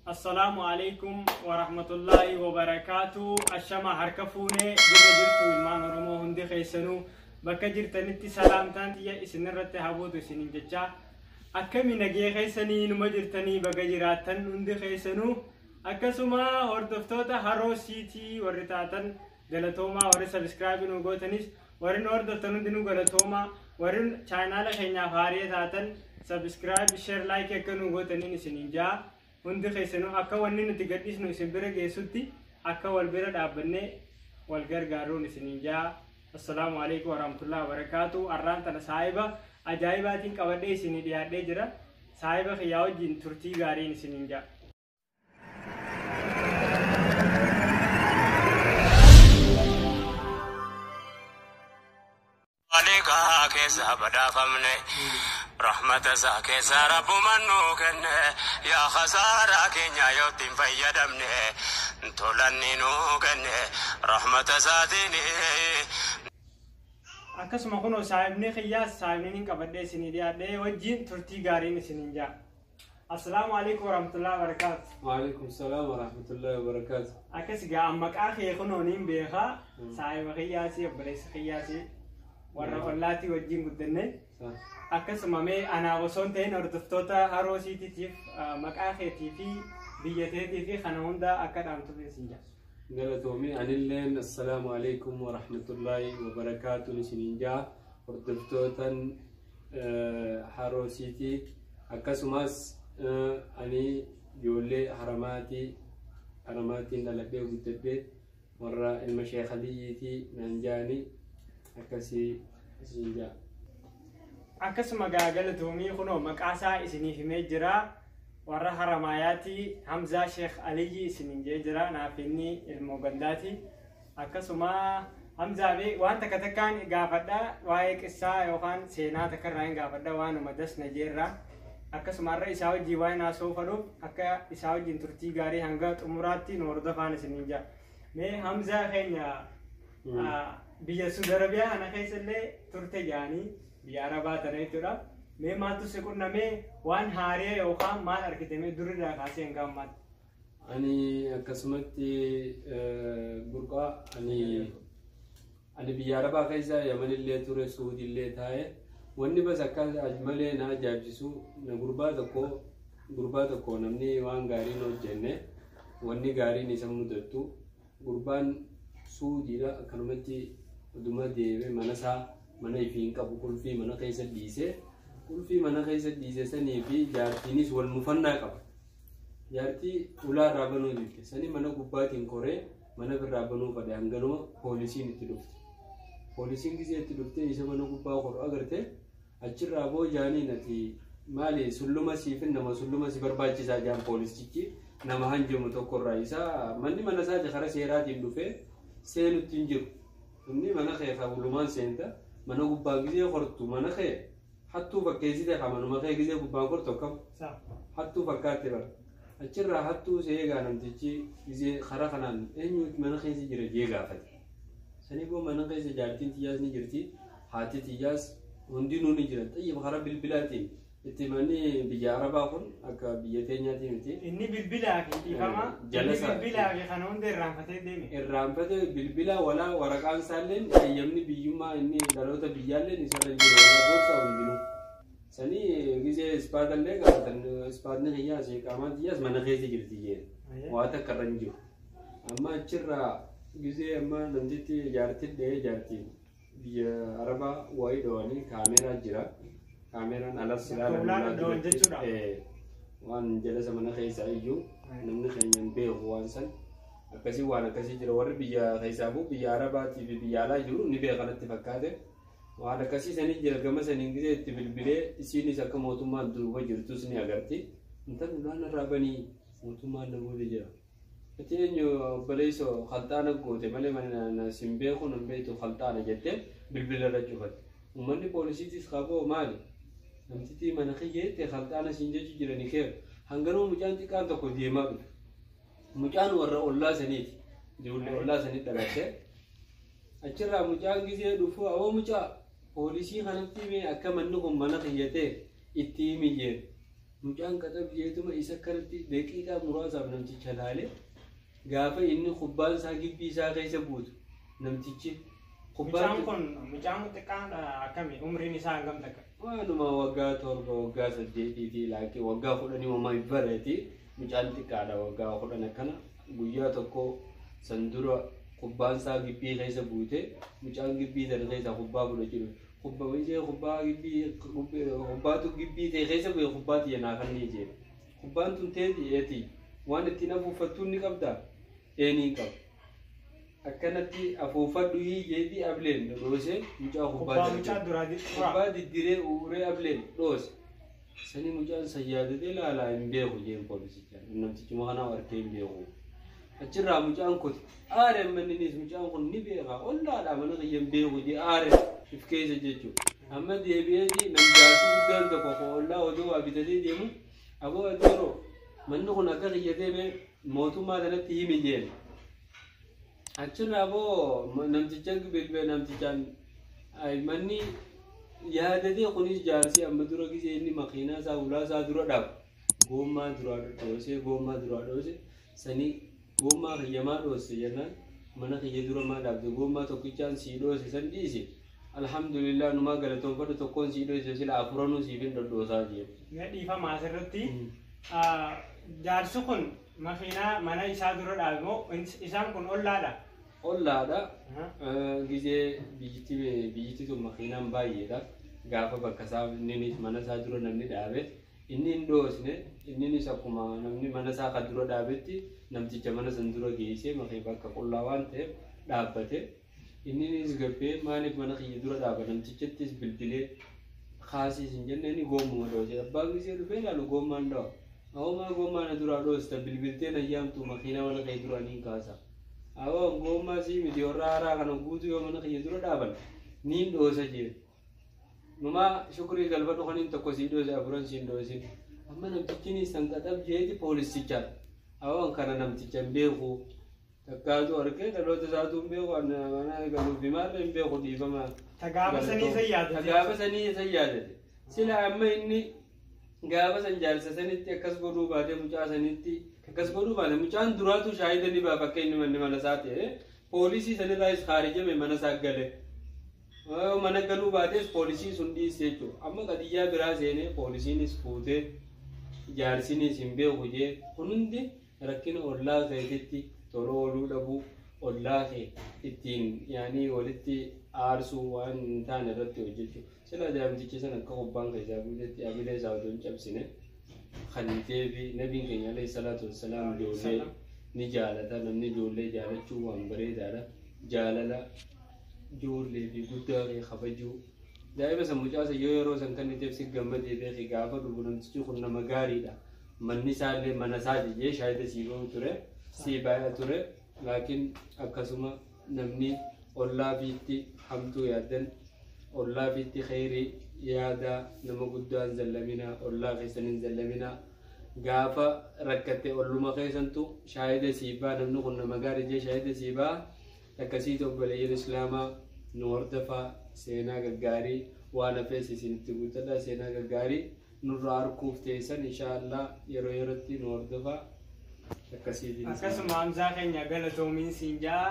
السلام عليكم ورحمة الله وبركاته. الشمع هركفوني جرجرتو إيمان رمو هندي خيسنو بكجر تنتي سلام تانتي إسن رت هبوت إسنين جتّا أكمل نجي خيسني نمجر تاني بكجراتن هندي خيسنو أكسما هردفتوتا هروسيتي ورتاتن جلتوما ور سبسكرايب نوغوتنيس ورن هردفتنو دينو جلتوما ورن channel خينا فارية تاتن سبسكرايب شير لايك يكنو غوتنين إسنين جا هندي خيسنو أكا ونين تقديس نو سبرة جيسوتي أكا والبرة دابنة والجرجارون سنينجا. السلام عليكم ورحمة الله وبركاته. أران تنا سايبة أجايباتين كودي سنيدي هذي جرا سايبة خياو جين ترتي غارين سنينجا. عليكا كيسا بدا فمني رحمة كيسا رب منو كنه يا خسارة كينيا يوتين فيدمني تولني نو كنه رحمة ساتيني أكسم أكونو سايبني خياس سايبني كبدي سنيدي هذي وجين ترتي غارين سنينجا. السلام عليكم ورحمة الله وبركاته. وعليكم السلام ورحمة الله وبركاته. أكس جا أمك أخي يكونوا نيم بيها سايب خياسي وبريس خياسي warra ollaati wajjin guddanne akkasuma mee ana osoon ta'in hordoftoota haroosiitiif maqaa keetii fi biyya teetii fi kana hunda akka dhaamtu fiisinja. Galatoomii anilleen assalaamu alaykum wa rahmatullahi wa barakaatuh isininjaa hordoftootan haroosiitii akkasumas ani ijoollee haramaatiin dhaladhee guddadhee warra ilma sheekhaliyyiitii nanjaanii akkasii isinjaa. Akkasuma galatoomii kunoo maqaasaa isiniif himee jira warra haramaayaati Hamzaa Sheekh Aliyyi isininjee jira naaf inni ilmoo gandaati. Akkasuma Hamzaa bee waan takka takkaan gaafadha waa'ee qissaa yookaan seenaa takka irraa hin gaafadha waanuma dasna jeerra. Akkasuma irra isaa wajjii waa'ee naasoo fadhuuf akka isaa wajjiin turtii gaarii hanga xumuraatti nu hordofaan isininjaa. Mee Hamzaa keenya biyya Saudi Arabia ana keessallee turte jaanii biyya Arabaa tana jechuudha. Mee maaltu si qunnamee waan haarii yookaan maal argitame durirraa kaasee hanga ammaatti? Ani akkasumatti burqaa ani biyya Arabaa keessa Yamanillee ture Suudillee taa'e wanni bas akka malee na ajaa'ibsiisu na gurbaa tokko namni waan gaarii hojjenne wanni gaariin isa mudattu gurbaan Suudiidha akkanumatti uduma deeme mana ifiin qabu kulfii mana keessa dhiise sanii fi jaartiinis wal mufannaa qaba. Jaartii ulaa irraa banuu didde sanii mana gubbaatiin koree mana birraa banuu fadhe hanganuma poolisiin itti dhufte. Poolisiin gisee itti dhuftee isa mana gubbaa koru agarte achirraa boojaanii nati maali sulluma siifin nama sulluma si barbaachisaa jaan poolisichi nama hanjamu tokkorraa isaa manni mana isaa jara seeraatiin dhufee seenutti hin jiru. Inni mana kee qabulumaan seenta mana gubbaa gisee kortu mana kee hattuu fakkeessite qabanuma kee gisee gubbaan kortu akkam hattuu fakkaatte bara achirraa hattuu seegaa namtichi gisee karaa kanaan eenyuutti mana keessa jira jee gaafate. Sanii boo mana keessa jaartiin xiyyaas ni jirti haati xiyyaas hundinuu ni jira xiyya karaa bilbilaatiin itti manni biyya Arabaa kun akka biyya teenyaati miti. Inni bilbilaa fi dhiifama bilbilaa fi kana hunda irraanfatee deeme. Irraanfatee bilbila walaa waraqaan isaalleen eeyyamni biyyummaa inni dhaloota biyyaalleen isarra jiru walaa gorsa hundinuu. Sanii gisee ispaatallee gaafatan ispaatni xiyyaas qaamaan xiyyaas mana keessa jirti jeen waa takka irra hin jiru. Amma achirraa gisee amma namtitti jaartiin dhahee jaartiin biyya Arabaa waayii dhawanii kaameeraa jira. Kaameraan alas ilaalan waan jalasa mana keessa iyyuu namni keenyan beeku waan san akkasii waan akkasii jira warri biyya keessaafu biyya Arabaatii fi biyya alaa jiru ni beekanatti fakkaate waan akkasii sanii jira gama saniin gisee itti bilbilee isiinis akka mootummaan duuba jirtus ni agarti intalli ulaan irraa banii mootummaan namoota jira. Ati eenyu obboleessoo khalxaana goote malee mana sin beeku nan beektu khalxaana jettee bilbila irra cufatte. Uummanni poolisiitis qaboo maali? Namtitti mana kiyyeetti khalxaana siin jechu jiranii keeru hanganuu mucaan xiqqaan tokko deemaa dhufe. Mucaan warra ollaa saniiti. Ijoollee ollaa sanitti dhalattee achirraa mucaan gisee dhufu awoo mucaa poolisii kanatti mee akka manni kun mana kiyyatee itti himi jeen mucaan qaxab jeetuma isa kanatti daqiiqaa muraasaaf namticha laale gaafa inni kubbaan isaa gibbii isaa keessa buutu namtichi mucaan xiqqaan akkami umriin isaa hangam takka waanuma waggaa 7 waggaa 8 fi laakii waggaa 10 uumaa ibarati mucaan xiqqaadha waggaa 10 akkana guyyaa tokko sandura kubbaan isaa gibbii keessa buute mucaan gibbii sana keessa kubbaa fudhachuu jiru kubba wajjin kubbaa gibbii kubbaatu gibbii ta'e keessa bu'e kubbaatu yanaa kan ni jee kubbaan tun teeti waan ittiin afuufattuu ni qabda eenii qaba akkanatti afuufadhu jeetii ableen dhoose mucaa kubbaa diddiree uuree ableen dhoose sani mucaan sayyaadate laalaa hin beeku jeen poolisicha namtichuma kanaa wartee hin beeku achirraa mucaan kuti aare manninis mucaan kun ni beeka ollaadhaa mana kiyyan beeku jee aare if keessa jechuudha amma deebi'eeti namjaasii guddaan tokko ollaa oduu waa bitatee deemu aboo adooroo manni kun akka kiyyatee mee mootummaa kanatti himi jeen achirraa aboo namticha bilbee namtichaan manni yaadate kunis jaarsi amma dura gisee inni makiinaa isaa ulaa isaa dura dhaab goommaa duraa dhoose sanii goommaa kiyyamaa dhoose jennaan mana kiyya dura maa dhaabde goommaa tokkichaan sii dhoose san dhiise alhamdulillah numaa galatoonfadhu tokkoon sii dhoose sila afuranuu siifin dhodhoosaa jee dhiifama asirratti jaarsi kun makiinaa mana isaa dura dhaabemoo isaan kun ollaadha gisee biyyittii tun makiinaan baay'eedha gaafa bakka isaa inninis mana isaa dura namni dhaabe inni hin dhoosne inninis akkuma namni mana isaa kan dura dhaabetti namticha mana san dura geessee makii bakka qullaa waan ta'eef dhaabbate inninis gabbee maaliif mana kiyya dura dhaaba namtichattis bilbilee kaasiis hin jenne inni goommuma dhoose abbaan gisee dhufee ilaalu goommaan dhawa awwamaa goommaan duraa dhoosta bilbilteen ayyaamtu makiinaa mana kiyya dura niin kaasa awwaa goommaa sii miti warra haaraa kana guutuu yoo mana kiyya dura dhaaban niin dhoosa jee numaa shukrii galfadhu kaniin tokko sii dhoose afuran siin dhoosin amma namtichinis sanqaxab jeeti poolisichaadha awwaan kana namticha hin beeku takkaatu argee dhaloota isaatu hin beeku mana galuuf himaarra hin beeku dhiifama gaafa sanii isa yaadate sila amma inni gaafa san jaarsa sanitti akkas godhuu baatee mucaa sanitti akkas godhuu baate mucaan duraatu shaahida ni baaf akka inni manni mana isaa ta'e poolisii sanirraas haarijame mana isaa gale mana galuu baatees poolisii sun dhiise jechuudha amma qadiyyaa biraa seenee poolisiinis fuutee jaarsinis hin beeku jee kun hundi rakkina ollaa keetitti toloo oluu dhabuu ollaa kee ittiin yaanii walitti aarsuu waan hin taane irratti hojjechuu sila jaamtichi san akka kubbaan keessaa buutetti abilee isaa otoo hin cabsine khalitee fi nabiin keenya alayhi salaatu wassalaam ijoollee ni jaalata namni ijoollee jaalachuu waan bareedaadha jaalala ijoollee fi guddaa kee kabajuu daa'ima san mucaasa yeroo san kan iteef si gammadee beeki gaafa dhufu namtichi kun nama gaariidha manni isaallee mana isaa jijjee shaayida siiboo ture sii baay'aa ture laakiin akkasuma namni ollaa fiitti hamtuu yaaddan ollaa fiitti khayrii yaada nama guddaan zallamina ollaa keessan hin zallamina gaafa rakkatte olluma keessantu shaayida siibaa namni kun nama gaarii jee shaayida siibaa akkasii obboleeyyan islaamaa nu hordofaa seenaa gaggaarii waan hafees isinitti guuttadha seenaa gaggaarii nurraa arguuf teessan inshaallah yeroo yerootti nu hordofaa akkasiitiin akkasuma hamzaa keenya galatoomiin siin jaa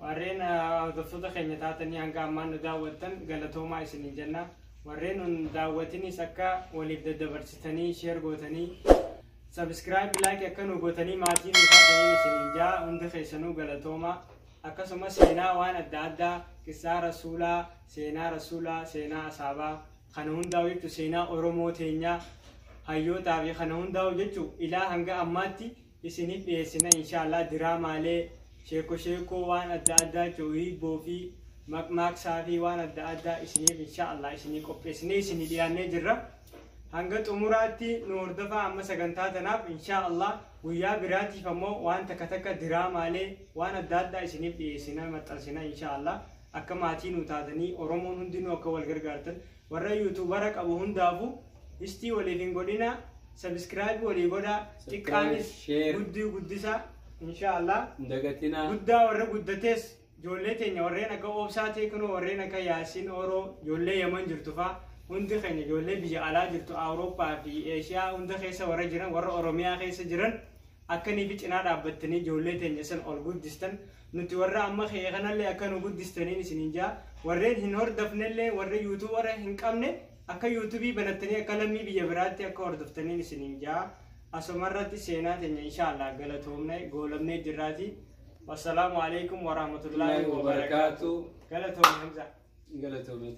warreen hordoftoota keenya taatanii hanga ammaan nu daawwattan galatoomaa isinii jenna warreen nun daawwatinis akka waliif daddabarsitanii sheer gootanii subscribe like akka nu gootanii maatii nu taatanii isinii jaa hundi keessanuu galatoomaa akkasuma seenaa waan adda addaa qissaa rasuulaa seenaa asaabaa kana hundaa'u jechuun seenaa oromoo teenyaa hayyootaa fi kana hundaa'u jechuun ilaa hanga ammaatti isiniif dhiyeessina inshaallah diraamaalee sheekoo waan adda addaa hibboo fi maqmaaqsaa fi waan adda addaa isiniif inshaallah isinii qopheessinee isinii dhiyaannee jirra hanga xumuraatti nu hordofaa amma sagantaa tanaaf inshaallah guyyaa biraatiif ammoo waan takka diraamaalee waan adda addaa isiniif dhiyeessina maxxansina inshaallah akka maatii nu taatanii oromoon hundinuu akka wal gargaartan warra yuutuubara qabu hundaafu istii waliif hin godhina subscribe walii godhaa xiqqaanis guddisa inshaallah dagatina guddaa warra guddatees ijoollee teenya warreen akka oobsaa teeknoo warreen akka yaasiin oroo ijoollee yaman jirtu faa hundi keenya ijoollee biyya alaa jirtu Awurooppaa fi Eeshiyaa hunda keessa warra jiran warra Oromiyaa keessa jiran akkanii fi cinaa dhaabbattanii ijoollee teenya san ol guddistan nuti warra amma kee kanallee akka nu guddistaniin isiniin jaa warreen hin hordofnellee warra YouTube warra hin qabne akka YouTube banattanii akka lammii biyya biraatti akka hordoftaniin isiniin jaa asumarratti seenaa teenya inshallah galatoomne goolamne jirraati wassalamu alaikum warahmatullahi wabarakatuh galatoomne hamza galatoomne